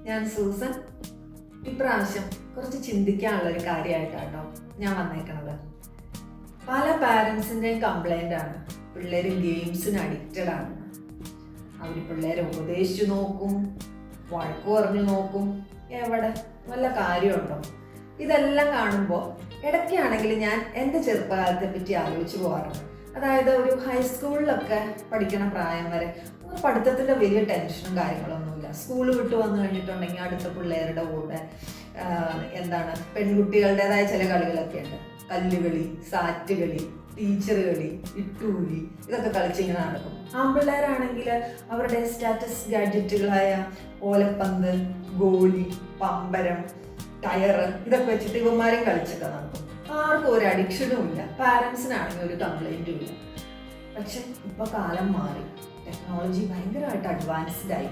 ഞാൻ സൂസൻ. ഇപ്രാവശ്യം കുറച്ച് ചിന്തിക്കാനുള്ള ഒരു കാര്യമായിട്ടാട്ടോ ഞാൻ വന്നേക്കണത്. പല പാരൻസിൻ്റെയും കംപ്ലൈൻ്റ് ആണ് പിള്ളേർ ഗെയിംസിന് അഡിക്റ്റഡ് ആണെന്ന്. അവർ പിള്ളേരെ ഉപദേശിച്ചു നോക്കും, വഴക്കു പറഞ്ഞു നോക്കും, എവിടെ വല്ല കാര്യമുണ്ടോ? ഇതെല്ലാം കാണുമ്പോൾ ഇടയ്ക്കാണെങ്കിൽ ഞാൻ എൻ്റെ ചെറുപ്പകാലത്തെ പറ്റി ആലോചിച്ച് പോകാറുണ്ട്. അതായത് ഒരു ഹൈസ്കൂളിലൊക്കെ പഠിക്കണ പ്രായം വരെ പഠിത്തത്തിൻ്റെ വലിയ ടെൻഷനും കാര്യങ്ങളൊന്നുമില്ല. സ്കൂൾ വിട്ട് വന്നു കഴിഞ്ഞിട്ടുണ്ടെങ്കിൽ അടുത്ത പിള്ളേരുടെ കൂടെ പെൺകുട്ടികളുടേതായ ചില കളികളൊക്കെ ഉണ്ട്. കല്ലുകളി, സാറ്റ് കളി, ടീച്ചർ കളി, ഇട്ടൂലി, ഇതൊക്കെ കളിച്ചിങ്ങനെ നടക്കും. ആൺപിള്ളേരാണെങ്കിൽ അവരുടെ സ്റ്റാറ്റസ് ഗാഡ്ജറ്റുകളായ ഓലപ്പന്ത്, ഗോലി, പമ്പരം, ടയർ, ഇതൊക്കെ വെച്ചിട്ട് ഇവന്മാരെയും കളിച്ചൊക്കെ നടക്കും. ആർക്കും ഒരു അഡിക്ഷനും ഇല്ല, പാരൻസിനാണെങ്കിൽ ഒരു കംപ്ലൈൻറ്റും ഇല്ല. പക്ഷെ ഇപ്പോൾ കാലം മാറി, ടെക്നോളജി ഭയങ്കരമായിട്ട് അഡ്വാൻസ്ഡ് ആയി.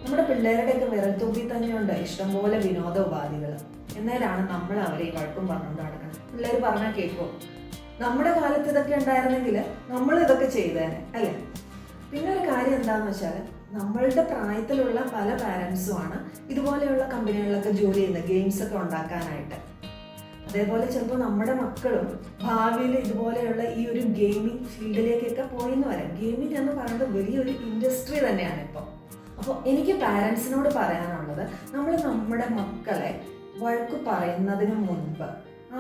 നമ്മുടെ പിള്ളേരുടെയൊക്കെ വിരൽത്തുമ്പിൽ തന്നെയുണ്ട് ഇഷ്ടംപോലെ വിനോദ ഉപാധികൾ. എന്നാലാണ് നമ്മൾ അവരെ വഴക്കും പറഞ്ഞുകൊണ്ട് നടക്കണം. പിള്ളേർ പറഞ്ഞാൽ കേൾക്കുമോ? നമ്മുടെ കാലത്ത് ഇതൊക്കെ ഉണ്ടായിരുന്നെങ്കിൽ നമ്മൾ ഇതൊക്കെ ചെയ്തേനെ അല്ലേ? പിന്നെ ഒരു കാര്യം എന്താണെന്ന് വെച്ചാൽ, നമ്മളുടെ പ്രായത്തിലുള്ള പല പാരൻസുമാണ് ഇതുപോലെയുള്ള കമ്പനികളിലൊക്കെ ജോലി ചെയ്യുന്നത്, ഗെയിംസ് ഒക്കെ ഉണ്ടാക്കാനായിട്ട്. അതേപോലെ ചിലപ്പോൾ നമ്മുടെ മക്കളും ഭാവിയിൽ ഇതുപോലെയുള്ള ഈ ഒരു ഗെയിമിംഗ് ഫീൽഡിലേക്കൊക്കെ പോയെന്ന് വരാം. ഗെയിമിംഗ് എന്ന് പറയുന്നത് വലിയൊരു ഇൻഡസ്ട്രി തന്നെയാണ് ഇപ്പോൾ. അപ്പോൾ എനിക്ക് പാരൻസിനോട് പറയാനുള്ളത്, നമ്മൾ നമ്മുടെ മക്കളെ വഴക്ക് പറയുന്നതിന് മുൻപ്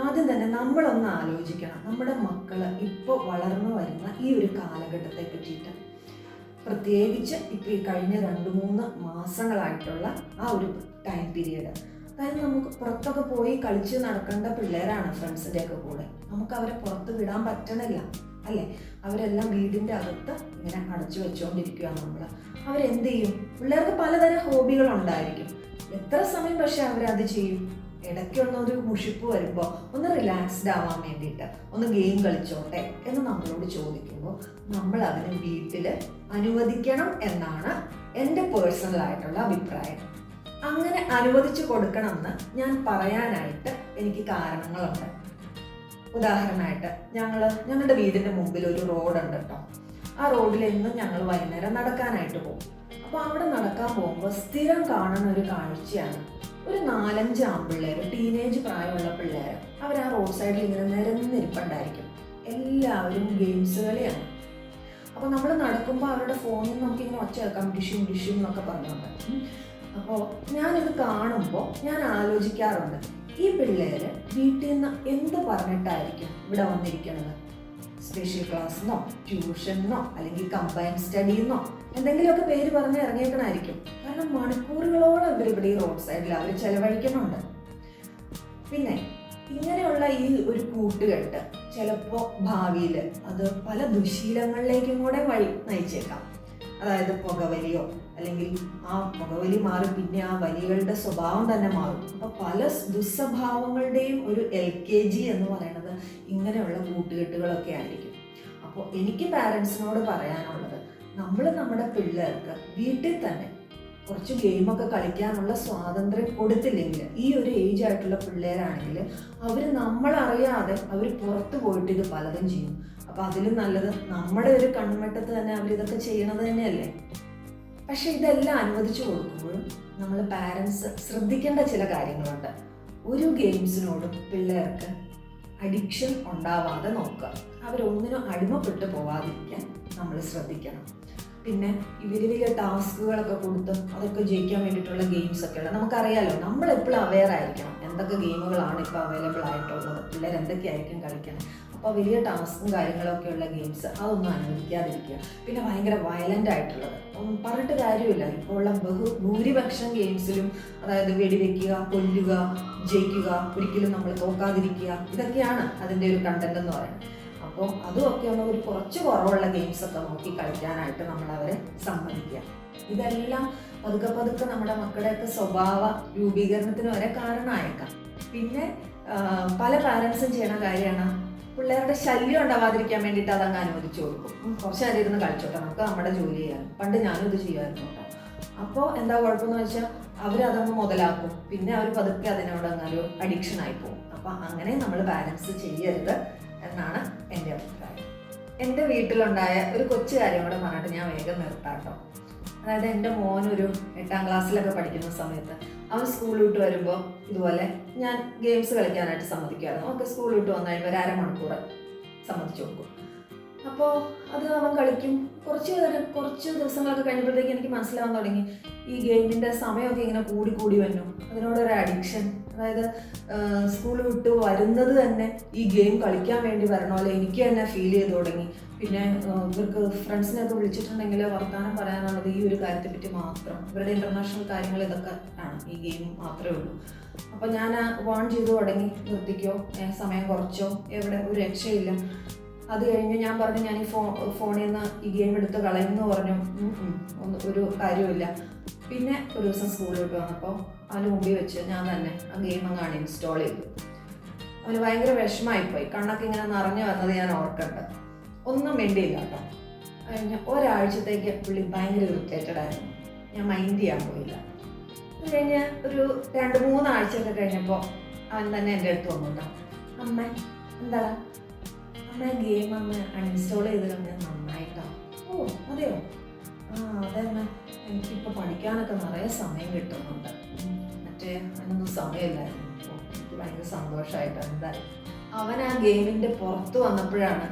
ആദ്യം തന്നെ നമ്മളൊന്ന് ആലോചിക്കണം, നമ്മുടെ മക്കൾ ഇപ്പോൾ വളർന്നു വരുന്ന ഈ ഒരു കാലഘട്ടത്തെ പറ്റിയിട്ട്. പ്രത്യേകിച്ച് ഇപ്പോൾ ഈ കഴിഞ്ഞ 2-3 മാസങ്ങളായിട്ടുള്ള ആ ഒരു ടൈം പീരീഡ്. അതായത് നമുക്ക് പുറത്തൊക്കെ പോയി കളിച്ച് നടക്കേണ്ട പിള്ളേരാണ് ഫ്രണ്ട്സിൻ്റെയൊക്കെ കൂടെ. നമുക്ക് അവരെ പുറത്ത് വിടാൻ പറ്റണില്ല അല്ലേ? അവരെല്ലാം വീടിൻ്റെ അകത്ത് ഇങ്ങനെ അടച്ചു വെച്ചുകൊണ്ടിരിക്കുകയാണ് നമ്മൾ. അവരെന്ത് ചെയ്യും? പിള്ളേർക്ക് പലതരം ഹോബികളുണ്ടായിരിക്കും. എത്ര സമയം പക്ഷെ അവരത് ചെയ്യും? ഇടയ്ക്കൊന്നൊരു മുഷിപ്പ് വരുമ്പോൾ ഒന്ന് റിലാക്സ്ഡ് ആവാൻ വേണ്ടിയിട്ട് ഒന്ന് ഗെയിം കളിച്ചോട്ടെ എന്ന് നമ്മളോട് ചോദിക്കുമ്പോൾ നമ്മൾ അതിന് വീട്ടിൽ അനുവദിക്കണം എന്നാണ് എൻ്റെ പേഴ്സണലായിട്ടുള്ള അഭിപ്രായം. അങ്ങനെ അനുവദിച്ചു കൊടുക്കണമെന്ന് ഞാൻ പറയാനായിട്ട് എനിക്ക് കാരണങ്ങളുണ്ട്. ഉദാഹരണമായിട്ട് ഞങ്ങളുടെ വീടിൻ്റെ മുമ്പിൽ ഒരു റോഡുണ്ട് കേട്ടോ. ആ റോഡിൽ എന്നും ഞങ്ങൾ വൈകുന്നേരം നടക്കാനായിട്ട് പോകും. അപ്പോൾ അവിടെ നടക്കാൻ പോകുമ്പോൾ സ്ഥിരം കാണുന്ന ഒരു കാഴ്ചയാണ്, ഒരു 4-5 ആൺപിള്ളേർ, ടീനേജ് പ്രായമുള്ള പിള്ളേർ, അവർ ആ റോഡ് സൈഡിൽ ഇങ്ങനെ നിരന്നിരിപ്പുണ്ടായിരിക്കും. എല്ലാവരും ഗെയിംസ് കളിയാണ്. അപ്പോൾ നമ്മൾ നടക്കുമ്പോൾ അവരുടെ ഫോണിൽ നമുക്കിങ്ങനെ ഒച്ച കേൾക്കാം, ഡിഷും ഡിഷും എന്നൊക്കെ പറഞ്ഞുകൊണ്ട്. അപ്പോൾ ഞാനിത് കാണുമ്പോൾ ഞാൻ ആലോചിക്കാറുണ്ട്, ഈ പിള്ളേർ വീട്ടിൽ നിന്ന് എന്ത് പറഞ്ഞിട്ടായിരിക്കും ഇവിടെ വന്നിരിക്കുന്നത്? സ്പെഷ്യൽ ക്ലാസ്സെന്നോ ട്യൂഷനെന്നോ അല്ലെങ്കിൽ കമ്പൈൻഡ് സ്റ്റഡിന്നോ എന്തെങ്കിലുമൊക്കെ പേര് പറഞ്ഞ് ഇറങ്ങിയേക്കണമായിരിക്കും. കാരണം മണിക്കൂറുകളോളം ഇവരിവിടെ ഈ റോഡ് സൈഡിൽ അവർ ചെലവഴിക്കുന്നുണ്ട്. പിന്നെ ഇങ്ങനെയുള്ള ഈ ഒരു കൂട്ടുകെട്ട് ചിലപ്പോൾ ഭാവിയിൽ അത് പല ദുശീലങ്ങളിലേക്കും കൂടെ വഴി നയിച്ചേക്കാം. അതായത് പുകവലിയോ, അല്ലെങ്കിൽ ആ പുകവലി മാറി പിന്നെ ആ വലികളുടെ സ്വഭാവം തന്നെ മാറും. അപ്പോൾ പല ദുസ്വഭാവങ്ങളുടെയും ഒരു LKG എന്ന് പറയുന്നത് ഇങ്ങനെയുള്ള കൂട്ടുകെട്ടുകളൊക്കെ ആയിരിക്കും. അപ്പോൾ എനിക്ക് പാരൻസിനോട് പറയാനുള്ളത്, നമ്മൾ നമ്മുടെ പിള്ളേർക്ക് വീട്ടിൽ തന്നെ കുറച്ച് ഗെയിമൊക്കെ കളിക്കാനുള്ള സ്വാതന്ത്ര്യം കൊടുത്തില്ലെങ്കിൽ, ഈ ഒരു ഏജ് ആയിട്ടുള്ള പിള്ളേരാണെങ്കിൽ അവർ നമ്മളറിയാതെ അവർ പുറത്ത് പോയിട്ട് ഇത് പലതും ചെയ്യും. അപ്പോൾ അതിലും നല്ലത് നമ്മുടെ ഒരു കൺവെട്ടത്ത് തന്നെ അവരിതൊക്കെ ചെയ്യണത് തന്നെയല്ലേ? പക്ഷെ ഇതെല്ലാം അനുവദിച്ചു കൊടുക്കുമ്പോഴും നമ്മൾ പാരൻസ് ശ്രദ്ധിക്കേണ്ട ചില കാര്യങ്ങളുണ്ട്. ഒരു ഗെയിംസിനോടും പിള്ളേർക്ക് അഡിക്ഷൻ ഉണ്ടാവാതെ നോക്കുക. അവരൊന്നിനും അടിമപ്പെട്ടു പോവാതിരിക്കാൻ നമ്മൾ ശ്രദ്ധിക്കണം. പിന്നെ വലിയ ടാസ്കുകളൊക്കെ കൊടുത്ത് അതൊക്കെ ജയിക്കാൻ വേണ്ടിയിട്ടുള്ള ഗെയിംസൊക്കെ ഉള്ളത് നമുക്കറിയാലോ. നമ്മളെപ്പോഴും അവെയർ ആയിരിക്കണം എന്തൊക്കെ ഗെയിമുകളാണ് ഇപ്പോൾ അവൈലബിൾ ആയിട്ടുള്ളത്, പിള്ളേർ എന്തൊക്കെയായിരിക്കും കളിക്കണം. അപ്പോൾ വലിയ ടാസ്കും കാര്യങ്ങളൊക്കെ ഉള്ള ഗെയിംസ് അതൊന്നും അനുവദിക്കാതിരിക്കുക. പിന്നെ ഭയങ്കര വയലൻ്റ് ആയിട്ടുള്ളത് പറഞ്ഞിട്ട് കാര്യമില്ല. ഇപ്പോൾ ഉള്ള ഭൂരിപക്ഷം ഗെയിംസിലും അതായത് വെടിവെക്കുക, കൊല്ലുക, ജയിക്കുക, ഒരിക്കലും നമ്മൾ തോക്കാതിരിക്കുക, ഇതൊക്കെയാണ് അതിൻ്റെ ഒരു കണ്ടന്റ് എന്ന് പറയുന്നത്. അപ്പോൾ അതുമൊക്കെ ഒന്ന് ഒരു കുറച്ച് കുറവുള്ള ഗെയിംസൊക്കെ നോക്കി കളിക്കാനായിട്ട് നമ്മളവരെ സമ്മതിക്കുക. ഇതെല്ലാം പതുക്കെ നമ്മുടെ മക്കളുടെയൊക്കെ സ്വഭാവ രൂപീകരണത്തിന് വരെ കാരണമായേക്കാം. പിന്നെ പല പാരൻസും ചെയ്യണ കാര്യമാണ്, പിള്ളേരുടെ ശല്യം ഉണ്ടാവാതിരിക്കാൻ വേണ്ടിയിട്ട് അതങ്ങ് അനുവദിച്ചു കൊടുക്കും. കുറച്ച് നേരം ഇരുന്ന് കളിച്ചോട്ടെ, നമുക്ക് നമ്മുടെ ജോലി ചെയ്യാം. പണ്ട് ഞാനും ഇത് ചെയ്യുമായിരുന്നു കേട്ടോ. അപ്പോൾ എന്താ കുഴപ്പമെന്ന് വെച്ചാൽ അവരതങ്ങ് മുതലാക്കും. പിന്നെ അവർ പതുക്കെ അതിനോട് അങ്ങൊരു അഡിക്ഷൻ ആയി പോകും. അപ്പം അങ്ങനെ നമ്മൾ പാരൻസ് ചെയ്യരുത് എന്നാണ് എൻ്റെ അഭിപ്രായം. എൻ്റെ വീട്ടിലുണ്ടായ ഒരു കൊച്ചു കാര്യം കൂടെ പറഞ്ഞിട്ട് ഞാൻ വേഗം നിർത്താം കേട്ടോ. അതായത് എൻ്റെ മോനൊരു 8ാം ക്ലാസ്സിലൊക്കെ പഠിക്കുന്ന സമയത്ത് അവൻ സ്കൂൾ വിട്ട് വരുമ്പോൾ ഇതുപോലെ ഞാൻ ഗെയിംസ് കളിക്കാനായിട്ട് സമ്മതിക്കുമായിരുന്നു. ഓക്കെ, സ്കൂൾ വിട്ട് വന്നു കഴിയുമ്പോൾ ഒരു അരമണിക്കൂർ സമ്മതിച്ചു കൊടുക്കും. അപ്പോൾ അത് അവൻ കളിക്കും. കുറച്ച് ദിവസങ്ങളൊക്കെ കഴിഞ്ഞപ്പോഴത്തേക്ക് എനിക്ക് മനസ്സിലാവാൻ തുടങ്ങി ഈ ഗെയിമിൻ്റെ സമയമൊക്കെ ഇങ്ങനെ കൂടി വന്നു. അതിനോടൊരു അഡിക്ഷൻ, അതായത് സ്കൂൾ വിട്ട് വരുന്നത് തന്നെ ഈ ഗെയിം കളിക്കാൻ വേണ്ടി വരണമല്ലോ എനിക്ക് തന്നെ ഫീൽ ചെയ്ത് തുടങ്ങി. പിന്നെ ഇവർക്ക് ഫ്രണ്ട്സിനെയൊക്കെ വിളിച്ചിട്ടുണ്ടെങ്കിൽ വർത്തമാനം പറയാനുള്ളത് ഈ ഒരു കാര്യത്തെപ്പറ്റി മാത്രം. ഇവരുടെ ഇൻ്റർനാഷണൽ കാര്യങ്ങൾ ഇതൊക്കെ ആണ്, ഈ ഗെയിം മാത്രമേ ഉള്ളൂ. അപ്പോൾ ഞാൻ വാൺ ചെയ്തു തുടങ്ങി, നിർത്തിക്കോ, സമയം കുറച്ചോ, എവിടെ ഒരു രക്ഷയില്ല. അത് കഴിഞ്ഞ് ഞാൻ പറഞ്ഞു ഞാൻ ഈ ഫോണിൽ നിന്ന് ഈ ഗെയിം എടുത്ത് കളയുമെന്ന് പറഞ്ഞു. ഒരു കാര്യമില്ല. പിന്നെ ഒരു ദിവസം സ്കൂളിലോട്ട് വന്നപ്പോൾ അവന് മുമ്പിൽ വെച്ച് ഞാൻ തന്നെ ആ ഗെയിം അങ്ങ് ഇൻസ്റ്റാൾ ചെയ്തു. അവന് ഭയങ്കര വിഷമമായിപ്പോയി. കണ്ണൊക്കെ ഇങ്ങനെ നിറഞ്ഞു വന്നത് ഞാൻ ഓർക്കണ്ട. ഒന്നും വേണ്ടിയില്ല കേട്ടോ. കഴിഞ്ഞ ഒരാഴ്ചത്തേക്ക് പുള്ളി ഭയങ്കര ഇറിറ്റേറ്റഡ് ആയിരുന്നു. ഞാൻ മൈൻഡ് ചെയ്യാൻ പോയില്ല. അത് കഴിഞ്ഞ് ഒരു 2-3 ആഴ്ചയൊക്കെ കഴിഞ്ഞപ്പോൾ അവൻ തന്നെ എൻ്റെ അടുത്ത് വന്നിട്ടോ, അമ്മ എന്താടാ, അമ്മ ഗെയിം അങ്ങ് അൺഇൻസ്റ്റാൾ ചെയ്ത് കഴിഞ്ഞാൽ നന്നായിട്ടാണ്. ഓ അതെയോ, അതന്നെ, എനിക്കിപ്പോൾ പഠിക്കാനൊക്കെ നിറയെ സമയം കിട്ടുന്നുണ്ട്. മറ്റേ അതിനൊന്നും സമയമില്ലായിരുന്നു. എനിക്ക് ഭയങ്കര സന്തോഷമായിട്ടാണ്. എന്തായാലും അവൻ ആ ഗെയിമിൻ്റെ പുറത്ത് വന്നപ്പോഴാണ്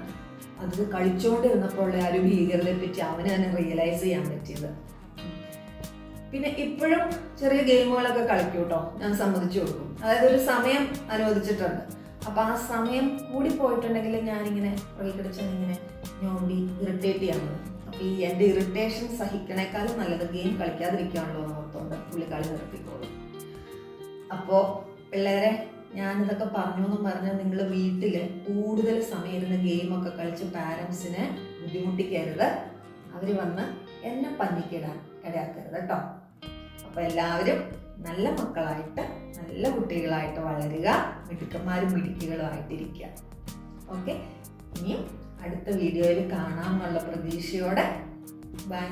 അത് കളിച്ചുകൊണ്ടിരുന്നപ്പോൾ ആ ഒരു ഭീകരതയെ പറ്റി അവന് തന്നെ റിയലൈസ് ചെയ്യാൻ പറ്റിയത്. പിന്നെ ഇപ്പോഴും ചെറിയ ഗെയിമുകളൊക്കെ കളിക്കും കേട്ടോ, ഞാൻ സമ്മതിച്ചു കൊടുക്കും. അതായത് ഒരു സമയം അനുവദിച്ചിട്ടുണ്ട്. അപ്പം ആ സമയം കൂടി പോയിട്ടുണ്ടെങ്കിൽ ഞാനിങ്ങനെ പ്രകടിച്ചിങ്ങനെ ഞോണ്ടി ഇറിറ്റേറ്റ് ചെയ്യാൻ തുടങ്ങും. അപ്പോൾ ഈ എൻ്റെ ഇറിറ്റേഷൻ സഹിക്കണേക്കാളും നല്ലത് ഗെയിം കളിക്കാതിരിക്കുകയാണല്ലോ എന്ന് ഓർത്തുകൊണ്ട് പുള്ളി കളി നിർത്തിക്കോളും. അപ്പോൾ പിള്ളേരെ, ഞാനിതൊക്കെ പറഞ്ഞു എന്നും പറഞ്ഞാൽ നിങ്ങൾ വീട്ടിൽ കൂടുതൽ സമയം ഇരുന്ന് ഗെയിമൊക്കെ കളിച്ച് പാരൻസിനെ ബുദ്ധിമുട്ടിക്കരുത്. അവർ വന്ന് എന്നെ പഞ്ഞിക്കിടാൻ ഇടയാക്കരുത് കേട്ടോ. അപ്പോൾ എല്ലാവരും നല്ല മക്കളായിട്ട് നല്ല കുട്ടികളായിട്ട് വളരുക, മിടുക്കന്മാരും മിടുക്കികളുമായിട്ടിരിക്കുക. ഓക്കെ, ഇനിയും അടുത്ത വീഡിയോയിൽ കാണാമെന്നുള്ള പ്രതീക്ഷയോടെ ബൈ.